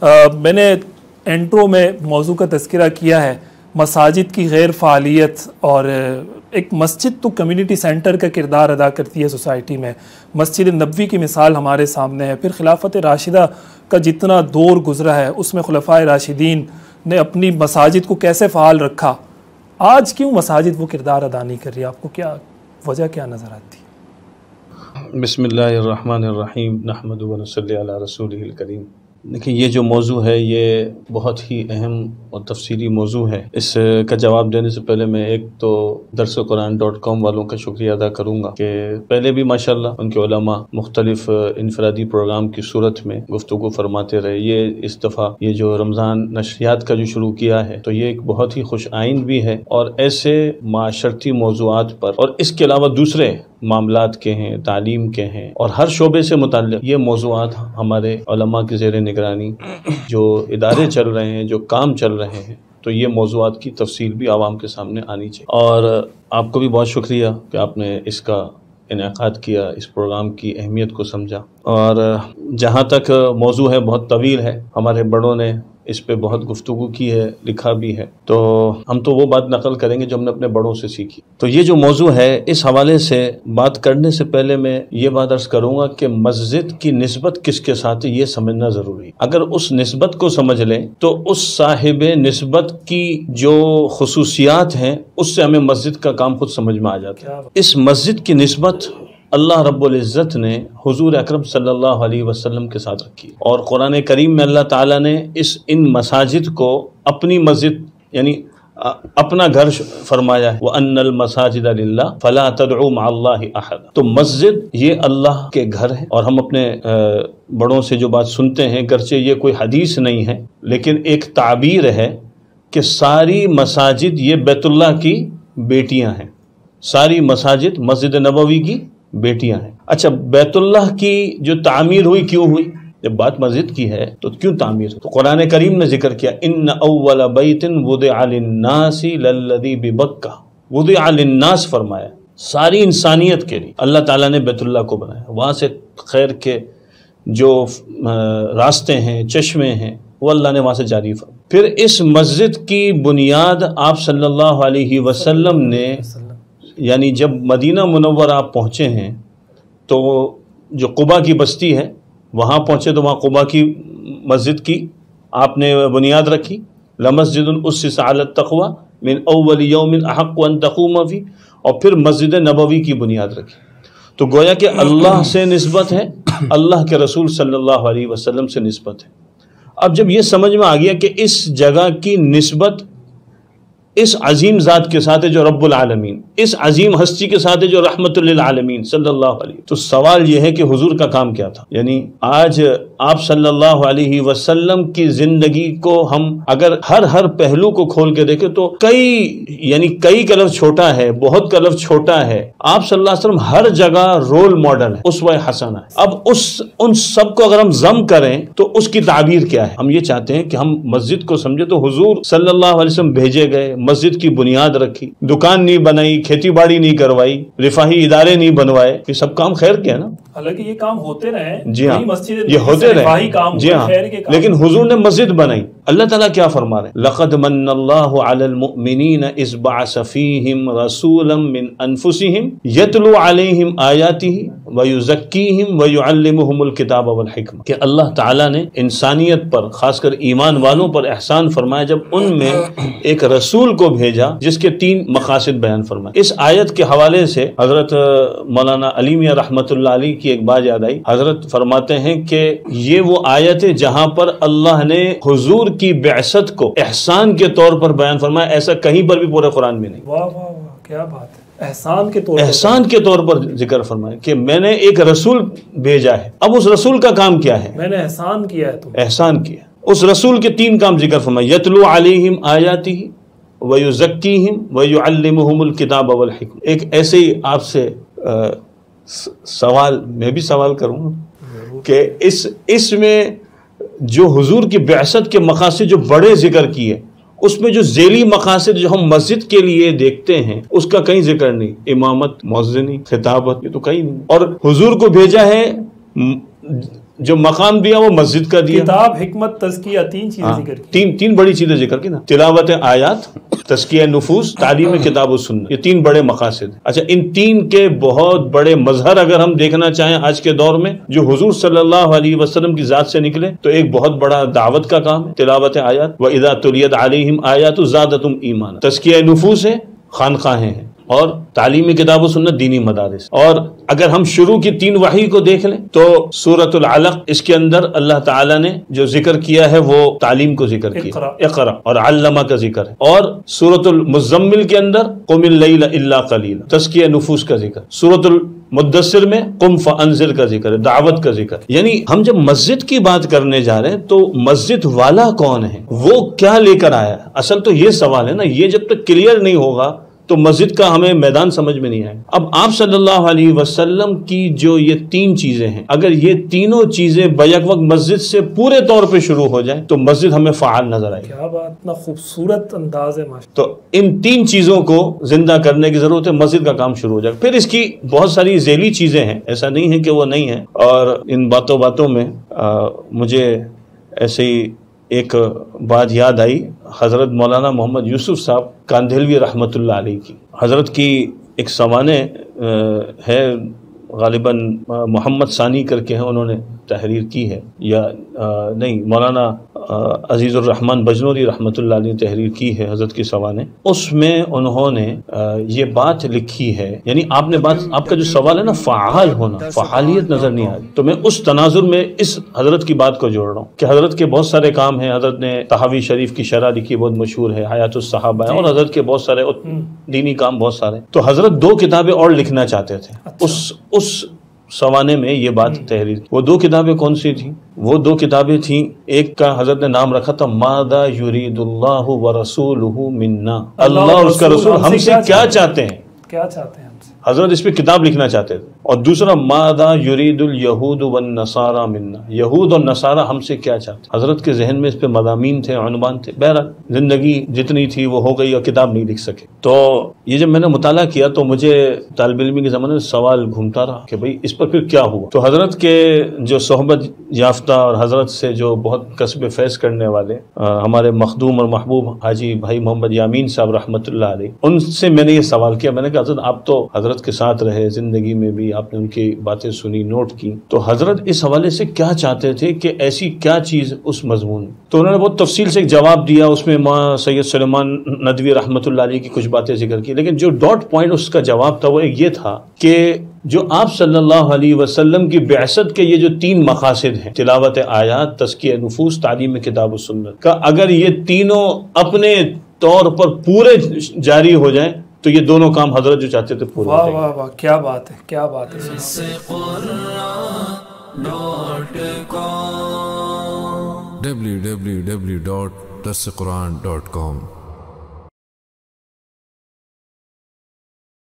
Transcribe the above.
میں نے انٹرو میں موضوع کا تذکرہ کیا ہے، مساجد کی غیر فعالیت، اور ایک مسجد تو کمیونٹی سینٹر کا کردار ادا کرتی ہے سوسائٹی میں۔ مسجد نبوی کی مثال ہمارے سامنے ہے، پھر خلافت راشدہ کا جتنا دور گزرا ہے اس میں خلفائے راشدین نے اپنی مساجد کو کیسے فعال رکھا۔ آج کیوں مساجد وہ کردار ادا نہیں کر رہی؟ آپ کو کیا وجہ کیا نظر آتی ہے؟ بسم اللہ الرحمن الرحیم، نحمد و نصلی علی رسولہ الکریم۔ دیکھیں، یہ جو موضوع ہے یہ بہت ہی اہم اور تفصیلی موضوع ہے۔ اس کا جواب دینے سے پہلے میں ایک تو درسقرآن.com والوں کا شکریہ ادا کروں گا کہ پہلے بھی ماشاءاللہ ان کے علماء مختلف انفرادی پروگرام کی صورت میں گفتگو فرماتے رہے۔ یہ اس دفعہ یہ جو رمضان نشریات کا جو شروع کیا ہے تو یہ ایک بہت ہی خوش آئند بھی ہے، اور ایسے معاشرتی موضوعات پر اور اس کے علاوہ دوسرے معاملات کے ہیں، تعلیم کے ہیں، اور ہر شعبے سے متعلق یہ موضوعات ہمارے علماء کی زیر نگرانی جو ادارے چل رہے ہیں، جو کام چل رہے ہیں، تو یہ موضوعات کی تفصیل بھی عوام کے سامنے آنی چاہیے۔ اور آپ کو بھی بہت شکریہ کہ آپ نے اس کا انعقاد کیا، اس پروگرام کی اہمیت کو سمجھا۔ اور جہاں تک موضوع ہے بہت طویل ہے، ہمارے بڑوں نے اس پہ بہت گفتگو کی ہے، لکھا بھی ہے، تو ہم تو وہ بات نقل کریں گے جو ہم نے اپنے بڑوں سے سیکھی۔ تو یہ جو موضوع ہے اس حوالے سے بات کرنے سے پہلے میں یہ بات عرض کروں گا کہ مسجد کی نسبت کس کے ساتھ ہے یہ سمجھنا ضروری ہے۔ اگر اس نسبت کو سمجھ لیں تو اس صاحب نسبت کی جو خصوصیات ہیں اس سے ہمیں مسجد کا کام خود سمجھ میں آ جاتا ہے۔ اس مسجد کی نسبت اللہ رب العزت نے حضور اکرم صلی اللہ علیہ وسلم کے ساتھ رکھی، اور قرآن کریم میں اللہ تعالیٰ نے ان مساجد کو اپنی مسجد یعنی اپنا گھر فرمایا ہے، وَأَنَّ الْمَسَاجِدَ لِلَّهِ فَلَا تَدْعُوا مَعَ اللَّهِ أَحَدًا۔ تو مسجد یہ اللہ کے گھر ہے، اور ہم اپنے بڑوں سے جو بات سنتے ہیں، گرچہ یہ کوئی حدیث نہیں ہے لیکن ایک تعبیر ہے کہ ساری مساجد یہ بیت اللہ کی بیٹیاں ہیں، ساری مساجد مسجد نبوی کی بیٹیاں ہیں۔ اچھا، بیت اللہ کی جو تعمیر ہوئی کیوں ہوئی؟ جب بات مسجد کی ہے تو کیوں تعمیر؟ تو قرآن کریم نے ذکر کیا، ان اول بیت وضع للناس للذی ببکہ، وضع للناس فرمایا، ساری انسانیت کے لیے اللہ تعالیٰ نے بیت اللہ کو بنایا، وہاں سے خیر کے جو راستے ہیں، چشمے ہیں، وہ اللہ نے وہاں سے جاری فرمایا۔ پھر اس مسجد کی بنیاد آپ صلی اللہ علیہ وسلم نے، یعنی جب مدینہ منورہ آپ پہنچے ہیں تو جو قبا کی بستی ہے وہاں پہنچے تو وہاں قبا کی مسجد کی آپ نے بنیاد رکھی، لمسجد اسس علی التقوی من اول یوم احق ان تقوم فیہ، اور پھر مسجد نبوی کی بنیاد رکھی۔ تو گویا کہ اللہ سے نسبت ہے، اللہ کے رسول صلی اللہ علیہ وسلم سے نسبت ہے۔ اب جب یہ سمجھ میں آ گیا کہ اس جگہ کی نسبت اس عظیم ذات کے ساتھ ہے جو رب العالمین، اس عظیم ہستی کے ساتھ ہے جو رحمت للعالمین صلی اللہ علیہ، تو سوال یہ ہے کہ حضور کا کام کیا تھا؟ یعنی آج آپ صلی اللہ علیہ وسلم کی زندگی کو ہم اگر ہر پہلو کو کھول کے دیکھیں تو کئی کا لفظ چھوٹا ہے، بہت کا لفظ چھوٹا ہے۔ آپ صلی اللہ علیہ وسلم ہر جگہ رول ماڈل ہے، اسوہ حسنہ ہے۔ اب ان سب کو اگر ہم ضم کریں تو اس کی تعبیر کیا ہے؟ ہم یہ چاہتے ہیں کہ ہم مسجد کو سمجھے تو حضور صلی اللہ علیہ وسلم بھیجے گئے، مسجد کی بنیاد رکھی، دکان نہیں بنائی، کھیتی باڑی نہیں کروائی، رفاہی ادارے نہیں بنوائے، یہ سب کام خیر کے ہے نا؟ حالانکہ یہ کام ہوتے رہے، جی ہاں، یہ ہوتے رہے، جی ہاں، لیکن حضور نے مسجد بنائی۔ اللہ تعالیٰ کیا فرما رہے ہیں؟ لَقَدْ مَنَّ اللَّهُ عَلَى الْمُؤْمِنِينَ إِذْ بَعَثَ فِيهِمْ رَسُولًا مِّنْ أَنفُسِهِمْ يَتْلُو عَلَيْهِمْ آيَاتِهِ وَيُزَكِّيهِمْ وَيُعَلِّمُهُمُ الْكِتَابَ وَالْحِكْمَةَ، کہ اللہ تعالیٰ نے انسانیت پر، خاص کر ایمان والوں پر احسان فرمایا جب ان میں ایک رسول کو بھیجا جس کے 3 مقاصد بیان فرمائے۔ اس آیت کے حوالے سے حضرت مولانا علی میاں رحمۃ اللہ علیہ کی ایک بات یاد آئی۔ حضرت فرماتے ہیں کہ یہ وہ آیت ہے جہاں پر اللہ نے حضور کی بعثت کو احسان کے طور پر بیان فرمایا، ایسا کہیں پر بھی پورے قرآن میں نہیں۔ واہ واہ واہ، کیا بات ہے! احسان کے طور پر ذکر فرمایا کہ میں نے ایک رسول بھیجا ہے۔ اب اس رسول کا کام کیا ہے؟ میں نے احسان کیا ہے، احسان کیا۔ اس رسول کے 3 کام ذکر فرمایا، یتلو علیہم آیاتہ وَيُزَكِّيهِمْ وَيُعَلِّمُهُمُ الْكِتَابَ وَالْحِكْمَةَ۔ ایک ایسے ہی آپ سے سوال میں بھی سوال کروں گا کہ اس میں جو حضور کی بعثت کے مقاصد جو بڑے ذکر کیے، اس میں جو ذیلی مقاصد جو ہم مسجد کے لیے دیکھتے ہیں اس کا کہیں ذکر نہیں، امامت، مؤذنی، خطابت، یہ تو کہیں نہیں۔ اور حضور کو بھیجا ہے جو مقام دیا وہ مسجد کا دیا. کتاب، حکمت، تزکیہ، تین چیزیں ذکر کی. تین بڑی چیزیں ذکر کی نا، تلاوت آیات، تزکیہ نفوس، تعلیم کتاب و سنت، یہ تین بڑے مقاصد. اچھا، ان تین کے بہت بڑے مظہر اگر ہم دیکھنا چاہیں آج کے دور میں جو حضور صلی اللہ علیہ وسلم کی ذات سے نکلے، تو ایک بہت بڑا دعوت کا کام ہے تلاوت آیات، وَإِذَا تُلِيَتْ عَلَيْهِمْ آيَاتُ زَادَتْهُمْ إِيمَانًا. تزکیہ نفوس ہے، خانقاہیں ہیں، اور تعلیمی کتاب و سنت، دینی مدارس. اور اگر ہم شروع کی تین وحی کو دیکھ لیں تو سورۃ العلق، اس کے اندر اللہ تعالیٰ نے جو ذکر کیا ہے وہ تعلیم کو ذکر کیا، اقرا، اور علمہ کا ذکر ہے. اور سورۃ المزمل کے اندر قم اللیل الا قلیلا، تزکیہ نفوس کا ذکر. سورۃ المدثر میں قم فانذر کا ذکر ہے، دعوت کا ذکر. یعنی ہم جب مسجد کی بات کرنے جا رہے ہیں تو مسجد والا کون ہے، وہ کیا لے کر آیا ہے، اصل تو یہ سوال ہے نا. یہ جب تک کلیئر نہیں ہوگا تو مسجد کا ہمیں میدان سمجھ میں نہیں آئے. اب آپ صلی اللہ علیہ وسلم کی جو یہ تین چیزیں ہیں، اگر یہ تینوں چیزیں بیک وقت مسجد سے پورے طور پہ شروع ہو جائیں تو مسجد ہمیں فعال نظر آئے. کیا بات، اتنا خوبصورت انداز ہے. تو ان تین چیزوں کو زندہ کرنے کی ضرورت ہے، مسجد کا کام شروع ہو جائے. پھر اس کی بہت ساری ذیلی چیزیں ہیں، ایسا نہیں ہے کہ وہ نہیں ہیں. اور ان باتوں میں مجھے ایسے ہی ایک بات یاد آئی، حضرت مولانا محمد یوسف صاحب کاندھلوی رحمۃ اللہ علیہ کی. حضرت کی ایک سوانح ہے، غالباً محمد ثانی کر کے ہیں، انہوں نے تحریر کی ہے، یا نہیں، مولانا عزیز الرحمن بجنوری رحمۃ اللہ علیہ نے تحریر کی ہے حضرت کی سوانح. اس میں انہوں نے یہ بات لکھی ہے، یعنی آپ کا جو سوال ہے نا فعال ہونا، فعالیت نظر نہیں آ رہی، تو میں اس تناظر میں اس حضرت کی بات کو جوڑ رہا ہوں کہ حضرت کے بہت سارے کام ہیں. حضرت نے طحاوی شریف کی شرح لکھی، بہت مشہور ہے، حیات الصحابہ، اور حضرت کے بہت سارے دینی کام بہت سارے. تو حضرت دو کتابیں اور لکھنا چاہتے تھے. اس سوانے میں یہ بات تحریر کی. وہ دو کتابیں کون سی تھیں؟ وہ دو کتابیں تھیں، ایک کا حضرت نے نام رکھا تھا ماذا یرید اللہ ورسولہ منا، اللہ اور اس کا رسول ہم سے کیا چاہتے ہیں، کیا چاہتے ہیں ہم سے. حضرت اس پہ کتاب لکھنا چاہتے تھے. اور دوسرا ماذا یرید الیہود والنصارى منا، یہود اور نصارہ ہم سے کیا چاہتے ہیں. حضرت کے ذہن میں اس پہ مضامین تھے، عنوان تھے. بہرحال زندگی جتنی تھی وہ ہو گئی اور کتاب نہیں لکھ سکے. تو یہ جب میں نے مطالعہ کیا تو مجھے طالب علمی کے زمانے میں سوال گھومتا رہا کہ بھئی اس پر پھر کیا ہوا. تو حضرت کے جو صحبت یافتہ اور حضرت سے جو بہت کسب فیض کرنے والے ہمارے مخدوم اور محبوب حاجی بھائی محمد یامین صاحب رحمۃ اللہ علیہ، ان سے میں نے یہ سوال کیا. میں نے کہا حضرت آپ تو حضرت کے ساتھ رہے زندگی میں بھی، آپ نے ان کی باتیں سنی، نوٹ کی، تو حضرت اس حوالے سے کیا چاہتے تھے کہ ایسی کیا چیز اس مضمون میں. تو انہوں نے بہت تفصیل سے ایک جواب دیا. اس میں سید سلیمان ندوی رحمۃ اللہ علیہ کی کچھ باتیں ذکر کی، لیکن جو ڈاٹ پوائنٹ اس کا جواب تھا وہ ایک یہ تھا کہ جو آپ صلی اللہ علیہ وسلم کی بعثت کے یہ جو تین مقاصد ہیں، تلاوت آیات، تزکیہ نفوس، تعلیم کتاب و سنت کا، اگر یہ تینوں اپنے طور پر پورے جاری ہو جائیں تو یہ دونوں کام حضرت جو چاہتے تھے پورے. واہ واہ واہ، کیا بات ہے، کیا بات ہے. www.dasquran.com